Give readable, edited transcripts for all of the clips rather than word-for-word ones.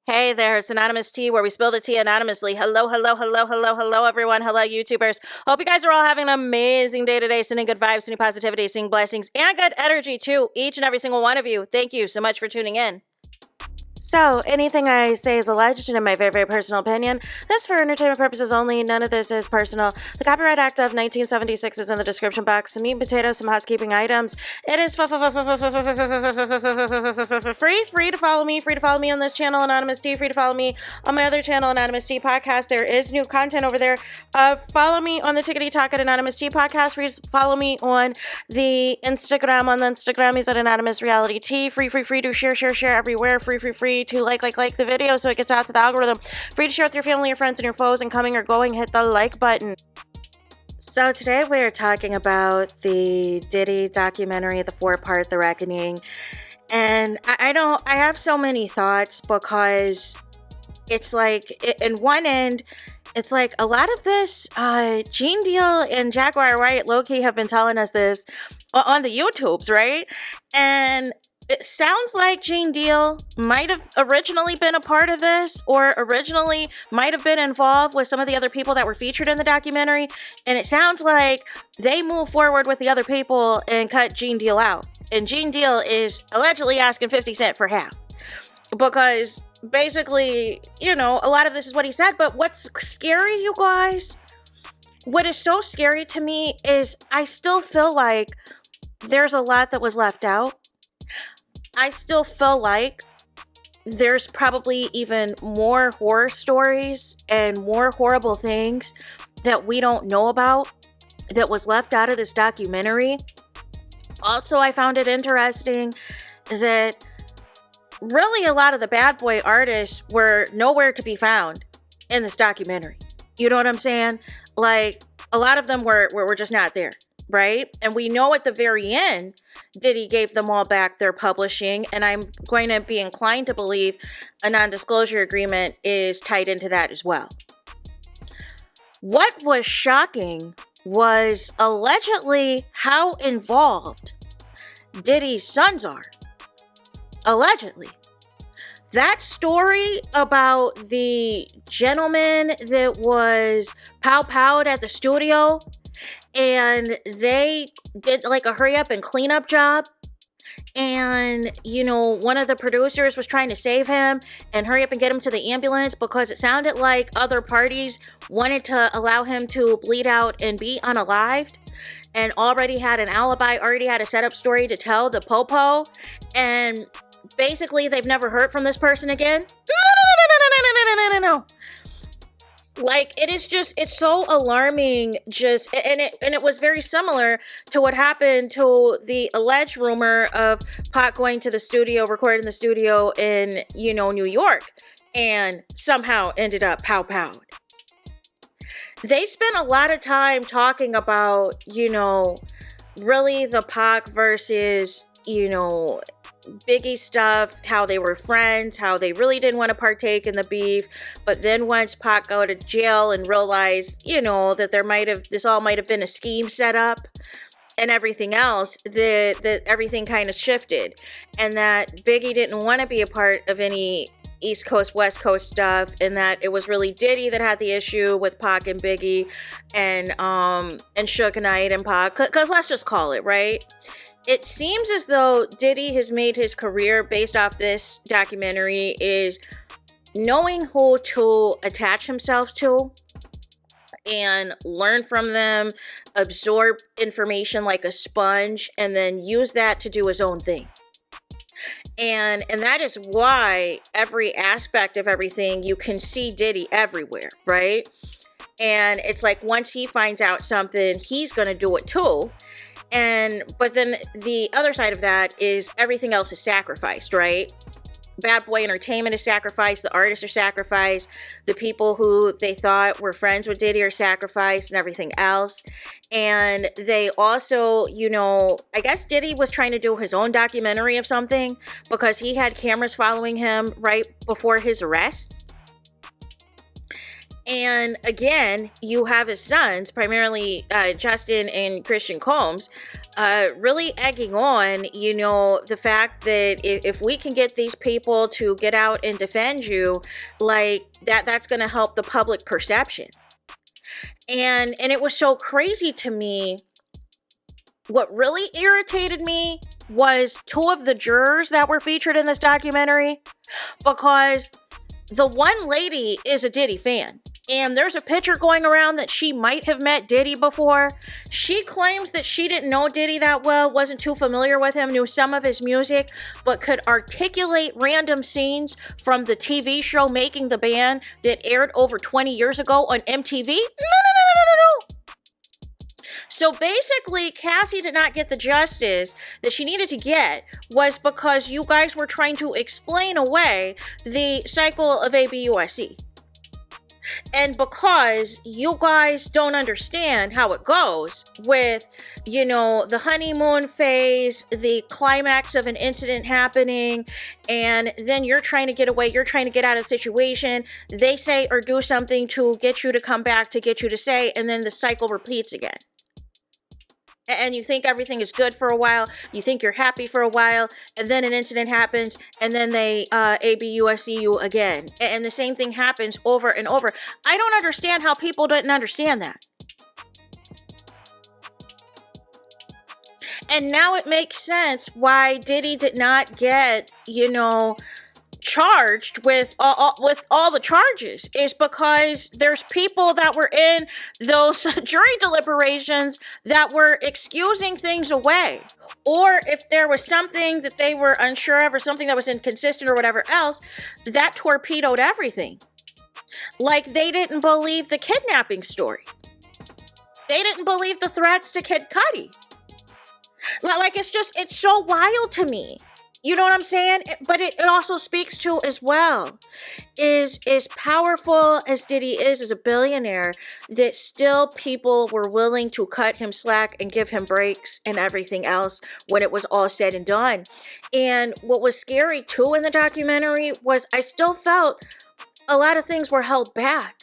Hey there, it's Anonymous Tea, where we spill the tea anonymously. Hello, everyone. Hello, YouTubers. Hope you guys are all having an amazing day today, sending good vibes, sending positivity, sending blessings, and good energy to each and every single one of you. Thank you so much for tuning in. So, anything I say is alleged and in my very, very personal opinion. This is for entertainment purposes only. None of this is personal. The Copyright Act of 1976 is in the description box. Some meat and potatoes, some housekeeping items. It is free to follow me. Free to follow me on this channel, Anonymous Tea. Free to follow me on my other channel, Anonymous Tea Podcast. There is new content over there. Follow me on the Tickety Talk at Anonymous Tea Podcast. Free to follow me on the Instagram. On the Instagram is at Anonymous Reality Tea. Free to share everywhere. Free to like the video so it gets out to the algorithm. Free to share with your family, your friends, and your foes, and coming or going, hit the like button. So today we are talking about the Diddy documentary, the 4-part, The Reckoning. And I have so many thoughts because it's like, in one end, it's like a lot of this, Gene Deal and Jaguar Wright low-key have been telling us this on the YouTubes, right? And it sounds like Gene Deal might have originally been a part of this, or originally might have been involved with some of the other people that were featured in the documentary. And it sounds like they moved forward with the other people and cut Gene Deal out. And Gene Deal is allegedly asking 50 Cent for half. Because basically, you know, a lot of this is what he said. But what's scary, you guys, what is so scary to me is I still feel like there's a lot that was left out. I still feel like there's probably even more horror stories and more horrible things that we don't know about that was left out of this documentary. Also, I found it interesting that really a lot of the bad boy artists were nowhere to be found in this documentary. You know what I'm saying? Like, a lot of them were just not there. Right? And we know at the very end, Diddy gave them all back their publishing. And I'm going to be inclined to believe a non-disclosure agreement is tied into that as well. What was shocking was allegedly how involved Diddy's sons are. Allegedly. That story about the gentleman that was pow-powed at the studio, and they did like a hurry up and clean up job. And, you know, one of the producers was trying to save him and hurry up and get him to the ambulance because it sounded like other parties wanted to allow him to bleed out and be unalived, and already had an alibi, already had a setup story to tell the popo. And basically they've never heard from this person again. No. Like, it is just, it's so alarming, just, and it was very similar to what happened to the alleged rumor of Pac going to the studio, recording the studio in, you know, New York, and somehow ended up pow-powed. They spent a lot of time talking about, you know, really the Pac versus, you know, Biggie stuff, how they were friends, how they really didn't want to partake in the beef. But then once Pac got to jail and realized, you know, that this all might have been a scheme set up and everything else, that everything kind of shifted. And that Biggie didn't want to be a part of any East Coast, West Coast stuff, and that it was really Diddy that had the issue with Pac and Biggie and Suge Knight and Pac. Because let's just call it, right? It seems as though Diddy has made his career based off this documentary is knowing who to attach himself to and learn from them, absorb information like a sponge, and then use that to do his own thing. And that is why every aspect of everything, you can see Diddy everywhere, right? And it's like once he finds out something, he's going to do it too. But then the other side of that is everything else is sacrificed, right? Bad Boy Entertainment is sacrificed. The artists are sacrificed. The people who they thought were friends with Diddy are sacrificed and everything else. And they also, you know, I guess Diddy was trying to do his own documentary of something because he had cameras following him right before his arrest. And again, you have his sons, primarily Justin and Christian COMBS, really egging on, the fact that if we can get these people to get out and defend you, like that's going to help the public perception. And it was so crazy to me. What really irritated me was two of the jurors that were featured in this documentary, because the one lady is a Diddy fan. And there's a picture going around that she might have met Diddy before. She claims that she didn't know Diddy that well, wasn't too familiar with him, knew some of his music, but could articulate random scenes from the TV show Making the Band that aired over 20 years ago on MTV. No. So basically, Cassie did not get the justice that she needed to get, was because you guys were trying to explain away the cycle of ABUSC. And because you guys don't understand how it goes with, the honeymoon phase, the climax of an incident happening, and then you're trying to get away, you're trying to get out of the situation, they say or do something to get you to come back, to get you to say, and then the cycle repeats again. And you think everything is good for a while, you think you're happy for a while, and then an incident happens, and then they ABUSC you again. And the same thing happens over and over. I don't understand how people didn't understand that. And now it makes sense why Diddy did not get, charged with all the charges, is because there's people that were in those jury deliberations that were excusing things away, or if there was something that they were unsure of or something that was inconsistent or whatever else, that torpedoed everything. Like, they didn't believe the kidnapping story, they didn't believe the threats to Kid Cudi. Like, it's so wild to me. You know what I'm saying? But it also speaks to, as well, is as powerful as Diddy is as a billionaire, that still people were willing to cut him slack and give him breaks and everything else when it was all said and done. And what was scary too in the documentary was I still felt a lot of things were held back.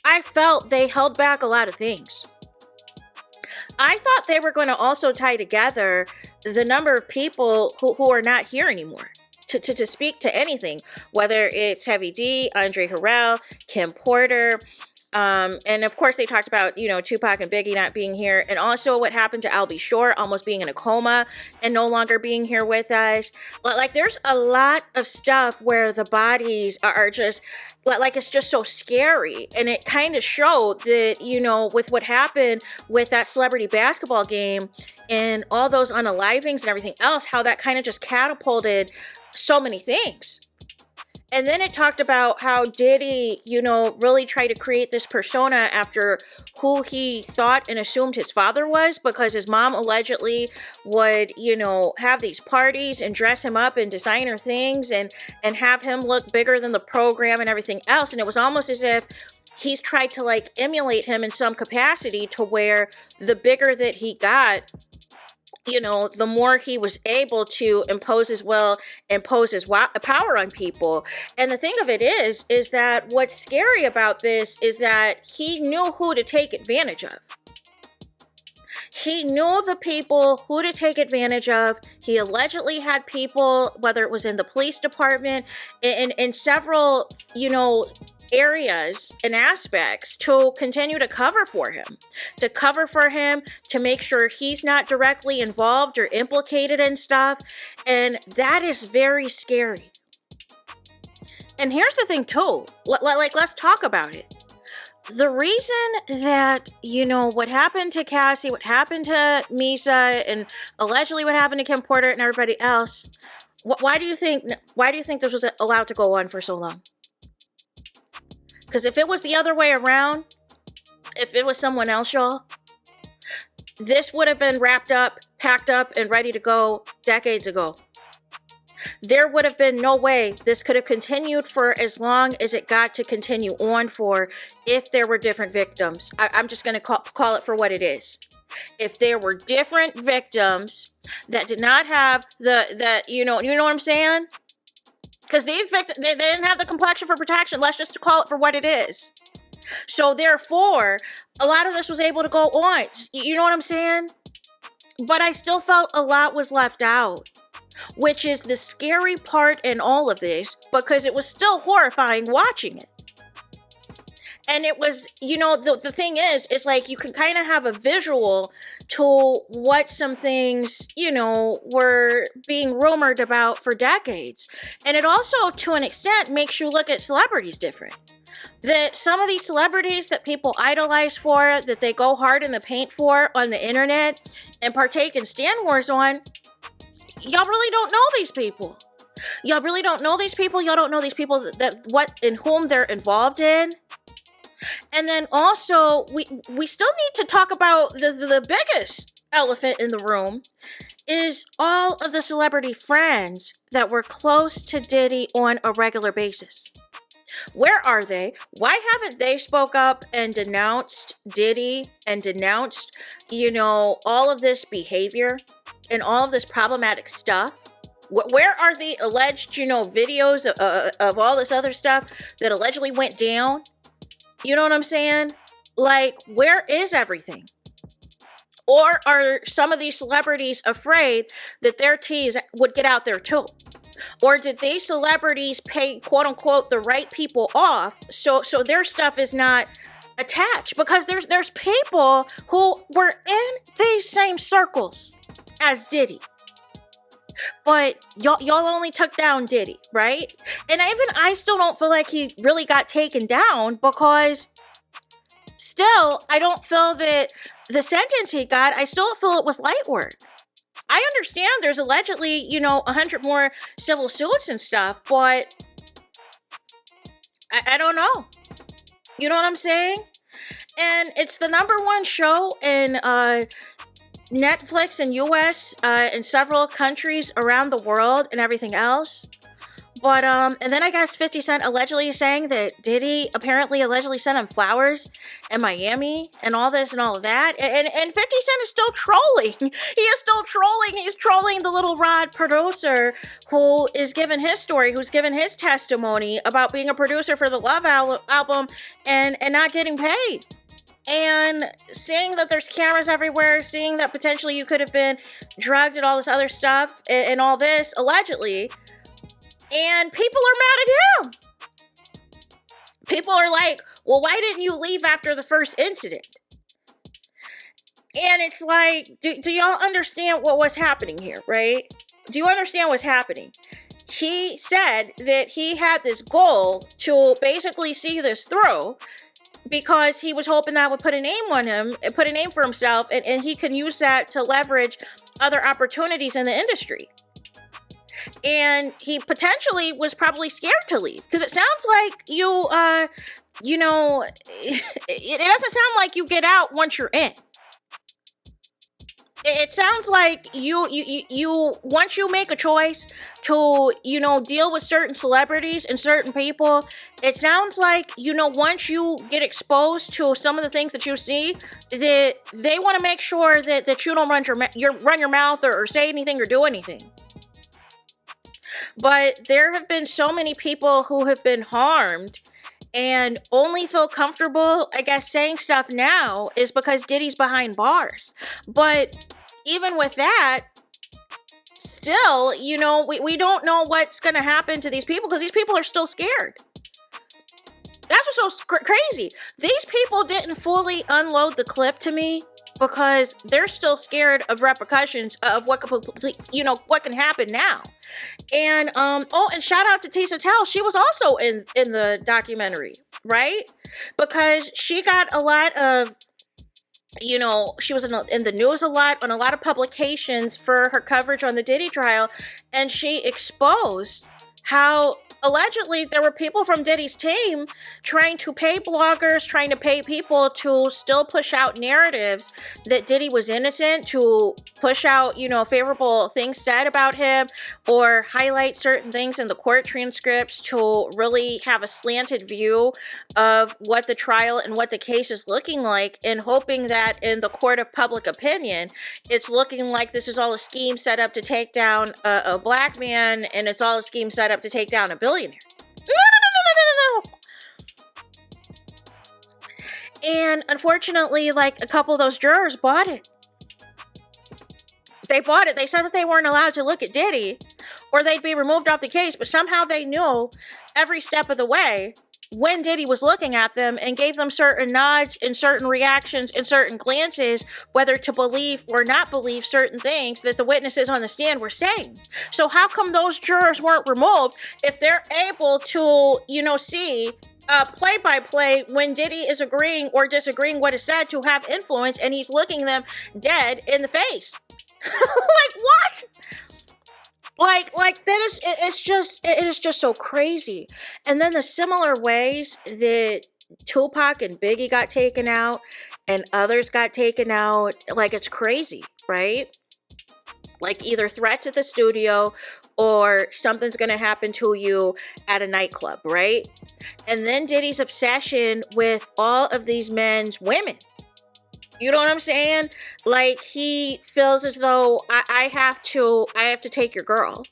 I felt they held back a lot of things. I thought they were going to also tie together the number of people who are not here anymore to speak to anything, whether it's Heavy D, Andre Harrell, Kim Porter, and of course they talked about, Tupac and Biggie not being here, and also what happened to Albie Shore almost being in a coma and no longer being here with us. Like, there's a lot of stuff where the bodies are just, like, it's just so scary. And it kind of showed that, with what happened with that celebrity basketball game and all those unalivings and everything else, how that kind of just catapulted so many things. And then it talked about how Diddy, really tried to create this persona after who he thought and assumed his father was, because his mom allegedly would, have these parties and dress him up in designer things and have him look bigger than the program and everything else. And it was almost as if he's tried to, like, emulate him in some capacity, to where the bigger that he got, the more he was able to impose his will, impose his power on people. And the thing of it is that what's scary about this is that he knew who to take advantage of. He knew the people who to take advantage of. He allegedly had people, whether it was in the police department, in several, areas and aspects, to continue to cover for him, to make sure he's not directly involved or implicated in stuff. And that is very scary. And here's the thing too, like, let's talk about it. The reason that, what happened to Cassie, what happened to Misa, and allegedly what happened to Kim Porter and everybody else, why do you think this was allowed to go on for so long? Because if it was the other way around, if it was someone else, y'all, this would have been wrapped up, packed up, and ready to go decades ago. There would have been no way this could have continued for as long as it got to continue on for, if there were different victims. I'm just going to call it for what it is. If there were different victims that did not have you know what I'm saying? Because these victims, they didn't have the complexion for protection. Let's just call it for what it is. So therefore, a lot of this was able to go on. You know what I'm saying? But I still felt a lot was left out, which is the scary part in all of this, because it was still horrifying watching it. And it was, the thing is, it's like you can kind of have a visual to what some things, were being rumored about for decades. And it also, to an extent, makes you look at celebrities different. That some of these celebrities that people idolize for, that they go hard in the paint for on the internet and partake in Stan Wars on, y'all really don't know these people. Y'all really don't know these people. Y'all don't know these people in whom they're involved in. And then also, we still need to talk about the biggest elephant in the room is all of the celebrity friends that were close to Diddy on a regular basis. Where are they? Why haven't they spoke up and denounced Diddy and denounced, all of this behavior and all of this problematic stuff? Where are the alleged, videos of all this other stuff that allegedly went down? You know what I'm saying? Like, where is everything? Or are some of these celebrities afraid that their teas would get out there too? Or did these celebrities pay, quote unquote, the right people off so their stuff is not attached? Because there's people who were in these same circles as Diddy. But y'all only took down Diddy, right? And I still don't feel like he really got taken down, because still, I don't feel that the sentence he got, I still feel it was light work. I understand there's allegedly, 100 more civil suits and stuff, but I don't know. You know what I'm saying? And it's the #1 show in Netflix in US, in several countries around the world and everything else. But, and then I guess 50 Cent allegedly saying that Diddy allegedly sent him flowers in Miami and all this and all of that. And 50 Cent is still trolling. He is still trolling. He's trolling the Little Rod producer who is giving his story, who's given his testimony about being a producer for the Love album and not getting paid. And seeing that there's cameras everywhere, seeing that potentially you could have been drugged and all this other stuff and all this, allegedly. And people are mad at him. People are like, well, why didn't you leave after the first incident? And it's like, do y'all understand what was happening here, right? Do you understand what's happening? He said that he had this goal to basically see this through, because he was hoping that would put a name on him, and put a name for himself, and he can use that to leverage other opportunities in the industry. And he potentially was probably scared to leave, because it sounds like it doesn't sound like you get out once you're in. It sounds like you once you make a choice to, deal with certain celebrities and certain people, it sounds like, once you get exposed to some of the things that you see, that they want to make sure that you don't run your mouth or say anything or do anything. But there have been so many people who have been harmed and only feel comfortable, I guess, saying stuff now is because Diddy's behind bars. But even with that, still, we don't know what's going to happen to these people, because these people are still scared. That's what's so crazy. These people didn't fully unload the clip to me because they're still scared of repercussions of what can happen now. And and shout out to Tisa Tell. She was also in the documentary, right? Because she got a lot of, she was in the news a lot, on a lot of publications for her coverage on the Diddy trial, and she exposed how allegedly there were people from Diddy's team trying to pay bloggers, trying to pay people to still push out narratives that Diddy was innocent, to push out, favorable things said about him, or highlight certain things in the court transcripts to really have a slanted view of what the trial and what the case is looking like, and hoping that in the court of public opinion, it's looking like this is all a scheme set up to take down a black man, and it's all a scheme set up to take down a billionaire. No. And unfortunately, like, a couple of those jurors bought it. They bought it. They said that they weren't allowed to look at Diddy or they'd be removed off the case, but somehow they knew every step of the way when Diddy was looking at them and gave them certain nods and certain reactions and certain glances, whether to believe or not believe certain things that the witnesses on the stand were saying. So how come those jurors weren't removed if they're able to, see play-by-play when Diddy is agreeing or disagreeing what is said to have influence and he's looking them dead in the face? Like, what? Like that is, it is just so crazy. And then the similar ways that Tupac and Biggie got taken out and others got taken out, like, it's crazy, right? Like, either threats at the studio or something's gonna happen to you at a nightclub, right? And then Diddy's obsession with all of these men's women. You know what I'm saying? Like, he feels as though I have to take your girl.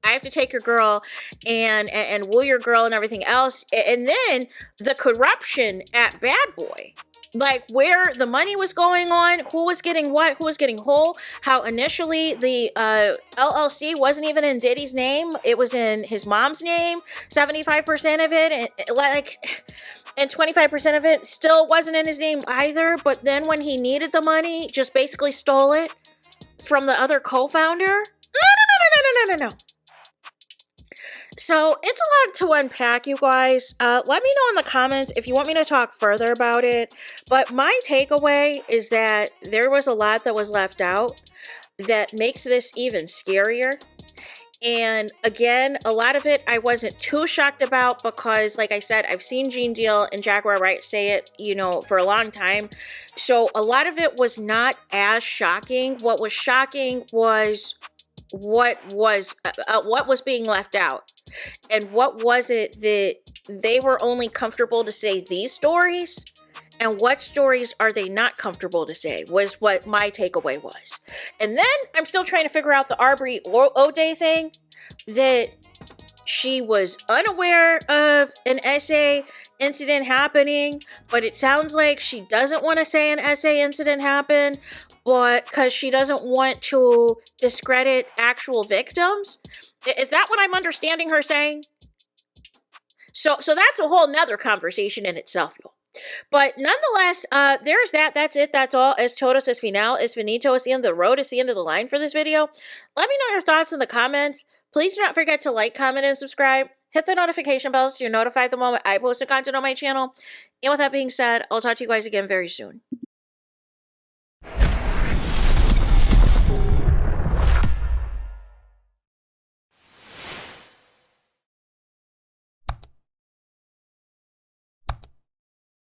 I have to take your girl and woo your girl and everything else. And then the corruption at Bad Boy. Like, where the money was going on, who was getting what, who was getting who, how initially the LLC wasn't even in Diddy's name. It was in his mom's name, 75% of it. And 25% of it still wasn't in his name either. But then when he needed the money, just basically stole it from the other co-founder. No. So it's a lot to unpack, you guys. Let me know in the comments if you want me to talk further about it. But my takeaway is that there was a lot that was left out that makes this even scarier. And again, a lot of it I wasn't too shocked about because, like I said, I've seen Gene Deal and Jaguar Wright say it, for a long time. So a lot of it was not as shocking. What was shocking was what was being left out. And what was it that they were only comfortable to say these stories? And what stories are they not comfortable to say was what my takeaway was. And then I'm still trying to figure out the Arbery O'Day thing, that she was unaware of an SA incident happening, but it sounds like she doesn't want to say an SA incident happened, but because she doesn't want to discredit actual victims. Is that what I'm understanding her saying? So that's a whole nother conversation in itself, y'all. But nonetheless, there's that. That's it. That's all. Es todos, es final, es finito, es the end of the road, es the end of the line for this video. Let me know your thoughts in the comments. Please do not forget to like, comment, and subscribe. Hit the notification bell so you're notified the moment I post a content on my channel. And with that being said, I'll talk to you guys again very soon.